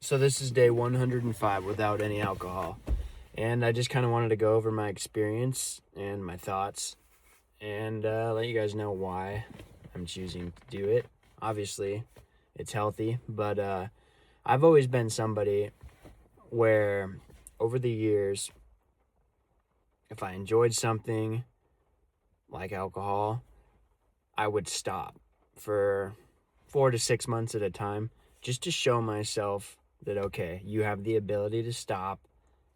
So this is day 105 without any alcohol. And I just kind of wanted to go over my experience and my thoughts and let you guys know why I'm choosing to do it. Obviously, it's healthy, but I've always been somebody where over the years, if I enjoyed something like alcohol, I would stop for 4 to 6 months at a time just to show myself that, okay, you have the ability to stop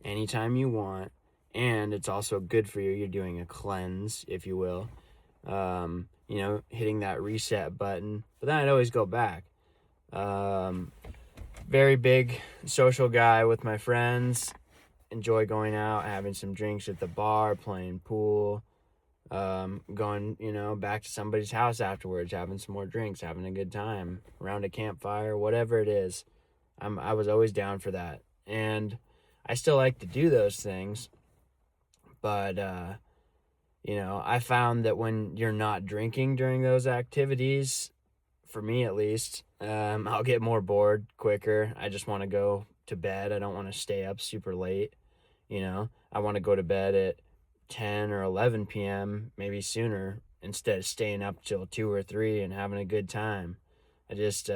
anytime you want, and it's also good for you. You're doing a cleanse, if you will, hitting that reset button. But then I'd always go back. Very big social guy with my friends. Enjoy going out, having some drinks at the bar, playing pool, going, back to somebody's house afterwards, having some more drinks, having a good time around a campfire, whatever it is. I was always down for that. And I still like to do those things, but I found that when you're not drinking during those activities, for me at least, I'll get more bored quicker. I just want to go to bed. I don't want to stay up super late. I want to go to bed at 10 or 11 p.m., maybe sooner, instead of staying up till 2 or 3 and having a good time. I just,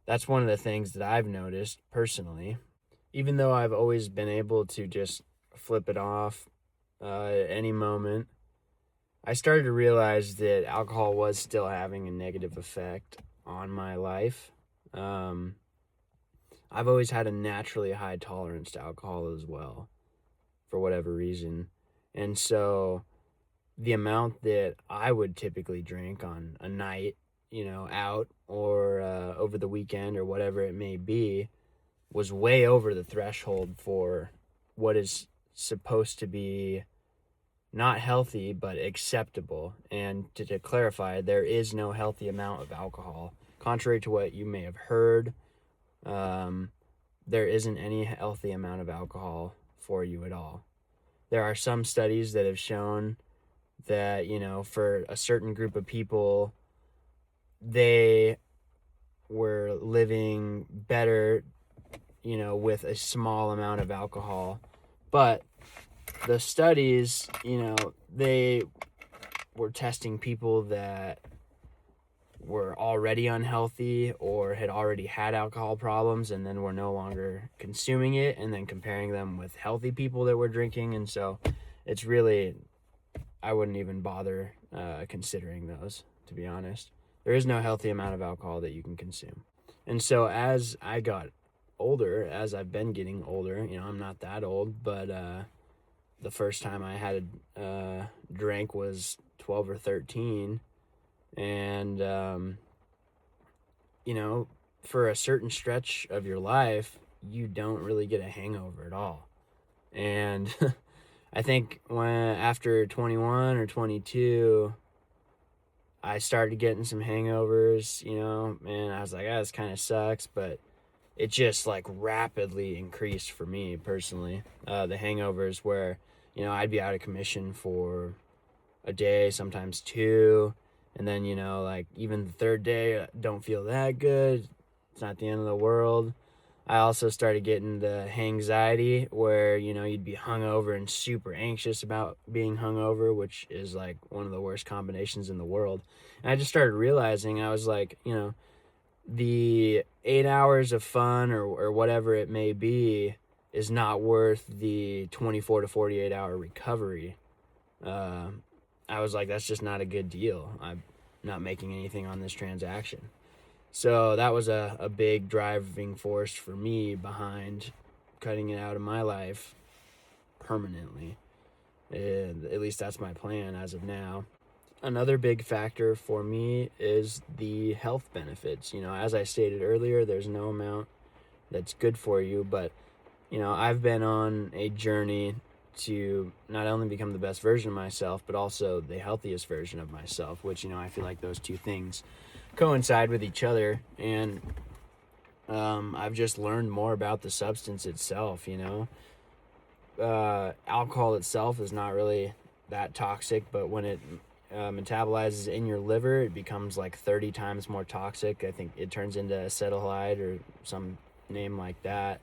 that's one of the things that I've noticed personally. Even though I've always been able to just flip it off at any moment, I started to realize that alcohol was still having a negative effect on my life. I've always had a naturally high tolerance to alcohol as well, for whatever reason. And so the amount that I would typically drink on a night, out or over the weekend or whatever it may be, was way over the threshold for what is supposed to be not healthy but acceptable. And to clarify, there is no healthy amount of alcohol. Contrary to what you may have heard, there isn't any healthy amount of alcohol for you at all. There are some studies that have shown that, for a certain group of people, they were living better, with a small amount of alcohol. But the studies, they were testing people that were already unhealthy or had already had alcohol problems and then were no longer consuming it, and then comparing them with healthy people that were drinking. And so it's really, I wouldn't even bother considering those, to be honest. There is no healthy amount of alcohol that you can consume. And so as I got older, as I've been getting older, I'm not that old, but the first time I had a drink was 12 or 13. And, for a certain stretch of your life, you don't really get a hangover at all. And I think after 21 or 22, I started getting some hangovers, and I was like, this kind of sucks, but it just like rapidly increased for me personally. The hangovers where, I'd be out of commission for a day, sometimes two, and then, like even the third day, don't feel that good. It's not the end of the world. I also started getting the anxiety where, you'd be hungover and super anxious about being hungover, which is like one of the worst combinations in the world. And I just started realizing, I was like, the 8 hours of fun or whatever it may be is not worth the 24 to 48 hour recovery. I was like, that's just not a good deal. I'm not making anything on this transaction. So that was a big driving force for me behind cutting it out of my life permanently. And at least that's my plan as of now. Another big factor for me is the health benefits. As I stated earlier, there's no amount that's good for you, but, I've been on a journey to not only become the best version of myself, but also the healthiest version of myself, which, I feel like those two things coincide with each other. And I've just learned more about the substance itself. Alcohol itself is not really that toxic, but when it metabolizes in your liver, it becomes like 30 times more toxic. I think it turns into acetylhalide or some name like that.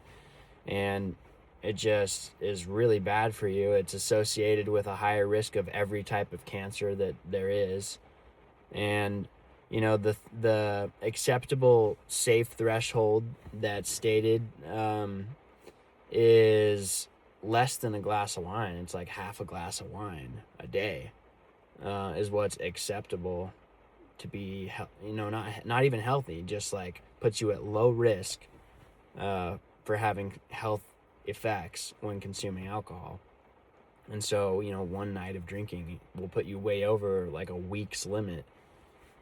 And it just is really bad for you. It's associated with a higher risk of every type of cancer that there is. And the acceptable safe threshold that's stated is less than a glass of wine. It's like half a glass of wine a day is what's acceptable to be, not even healthy, just like puts you at low risk for having health effects when consuming alcohol. And so, one night of drinking will put you way over like a week's limit.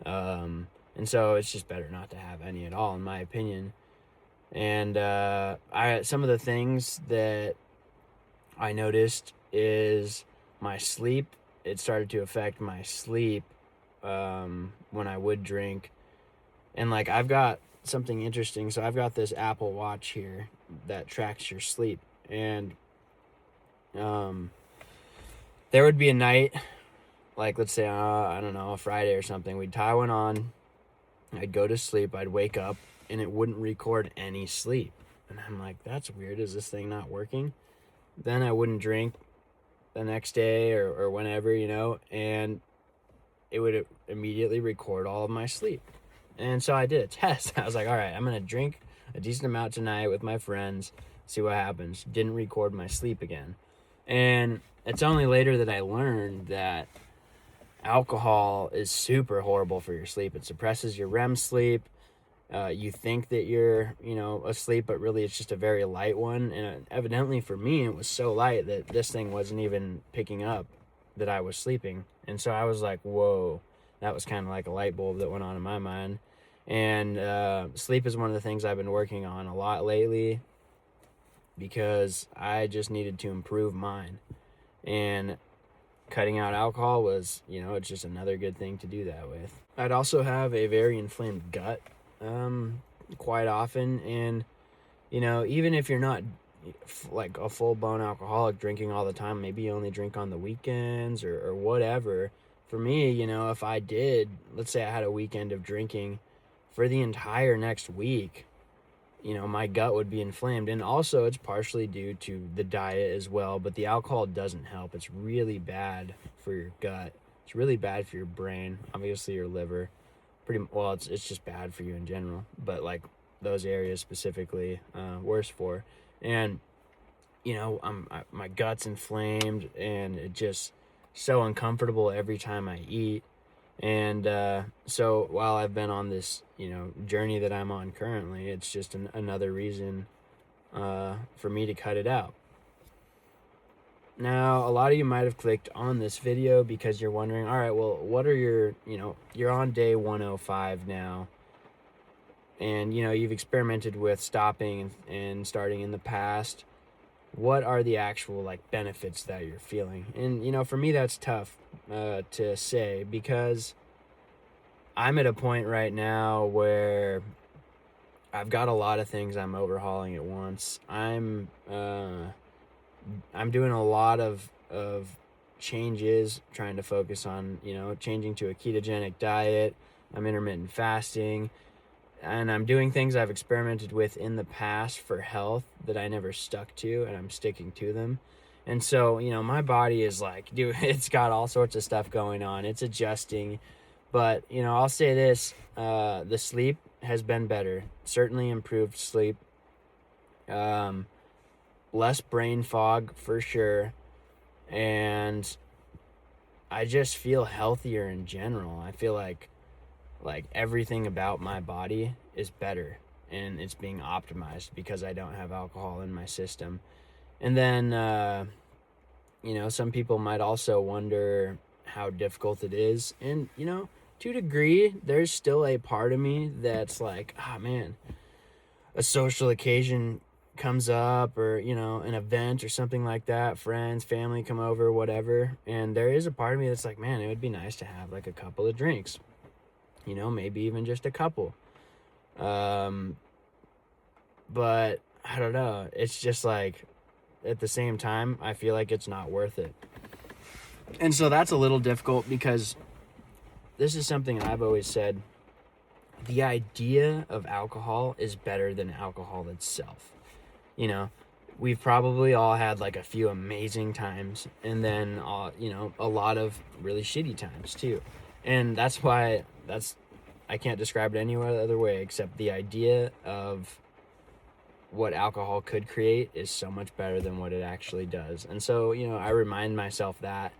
And so it's just better not to have any at all, in my opinion. And some of the things that I noticed is my sleep. It started to affect my sleep when I would drink. And like, I've got something interesting. So I've got this Apple Watch here that tracks your sleep. And there would be a night, like let's say, I don't know, a Friday or something, we'd tie one on, I'd go to sleep, I'd wake up, and it wouldn't record any sleep. And I'm like, that's weird, is this thing not working? Then I wouldn't drink the next day or whenever, and it would immediately record all of my sleep. And so I did a test. I was like, all right, I'm going to drink a decent amount tonight with my friends, see what happens. Didn't record my sleep again. And it's only later that I learned that alcohol is super horrible for your sleep. It suppresses your REM sleep. You think that you're, asleep, but really it's just a very light one. And evidently for me, it was so light that this thing wasn't even picking up that I was sleeping. And so I was like, whoa, that was kind of like a light bulb that went on in my mind. And sleep is one of the things I've been working on a lot lately because I just needed to improve mine. And cutting out alcohol was, it's just another good thing to do that with. I'd also have a very inflamed gut quite often. And, even if you're not like a full-blown alcoholic drinking all the time, maybe you only drink on the weekends or whatever. For me, if I did, let's say I had a weekend of drinking, for the entire next week, my gut would be inflamed. And also it's partially due to the diet as well, but the alcohol doesn't help. It's really bad for your gut. It's really bad for your brain, obviously your liver. It's just bad for you in general, but like those areas specifically, worse for. And, my gut's inflamed and it just so uncomfortable every time I eat. And so while I've been on this, journey that I'm on currently, it's just another reason for me to cut it out. Now, a lot of you might have clicked on this video because you're wondering, all right, well, what are you're on day 105 now. And, you've experimented with stopping and starting in the past. What are the actual benefits that you're feeling? And, for me, that's tough to say because I'm at a point right now where I've got a lot of things I'm overhauling at once. I'm doing a lot of changes, trying to focus on, changing to a ketogenic diet. I'm intermittent fasting. And I'm doing things I've experimented with in the past for health that I never stuck to, and I'm sticking to them. And so, my body is it's got all sorts of stuff going on. It's adjusting. But, I'll say this, the sleep has been better. Certainly improved sleep. Less brain fog for sure. And I just feel healthier in general. I feel like everything about my body is better and it's being optimized because I don't have alcohol in my system. And then, some people might also wonder how difficult it is. And, to a degree, there's still a part of me that's like, man, a social occasion comes up or, an event or something like that, friends, family come over, whatever. And there is a part of me that's like, man, it would be nice to have a couple of drinks. Maybe even just a couple. But I don't know. It's just at the same time, I feel like it's not worth it. And so that's a little difficult because this is something I've always said the idea of alcohol is better than alcohol itself. You know, we've probably all had like a few amazing times, and then a lot of really shitty times too. And that's why I can't describe it any other way except the idea of what alcohol could create is so much better than what it actually does. And so, I remind myself that,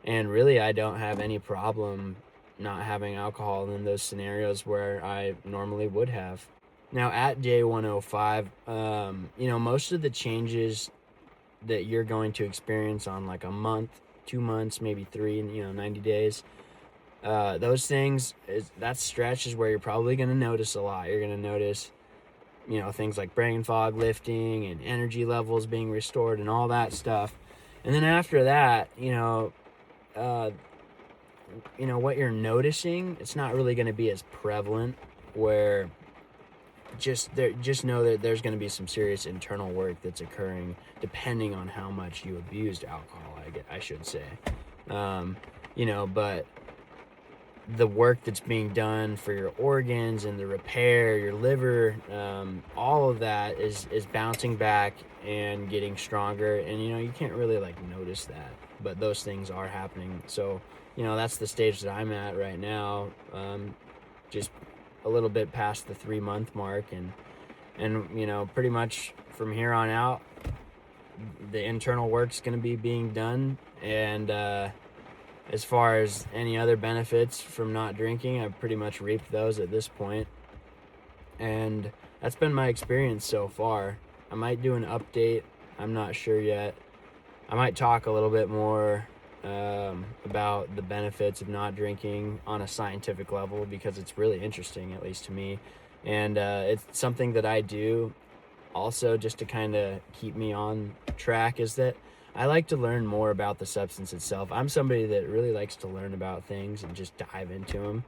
and really I don't have any problem not having alcohol in those scenarios where I normally would have. Now at day 105, most of the changes that you're going to experience on like a month, 2 months, maybe 3, 90 days, those things, that stretch is where you're probably going to notice a lot. You're going to notice, things like brain fog lifting and energy levels being restored and all that stuff. And then after that, what you're noticing, it's not really going to be as prevalent, where just know that there's going to be some serious internal work that's occurring depending on how much you abused alcohol, I should say. But the work that's being done for your organs and the repair, your liver, all of that is bouncing back and getting stronger. And, you can't really like notice that, but those things are happening. So, that's the stage that I'm at right now. Just a little bit past the 3-month mark, and pretty much from here on out, the internal work's going to be being done. And, as far as any other benefits from not drinking, I've pretty much reaped those at this point. And that's been my experience so far. I might do an update. I'm not sure yet. I might talk a little bit more about the benefits of not drinking on a scientific level, because it's really interesting, at least to me. And it's something that I do also just to kind of keep me on track, is that I like to learn more about the substance itself. I'm somebody that really likes to learn about things and just dive into them.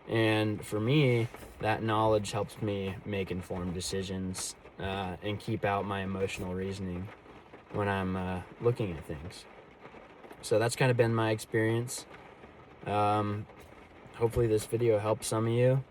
And for me, that knowledge helps me make informed decisions and keep out my emotional reasoning when I'm looking at things. So that's kind of been my experience. Hopefully this video helps some of you,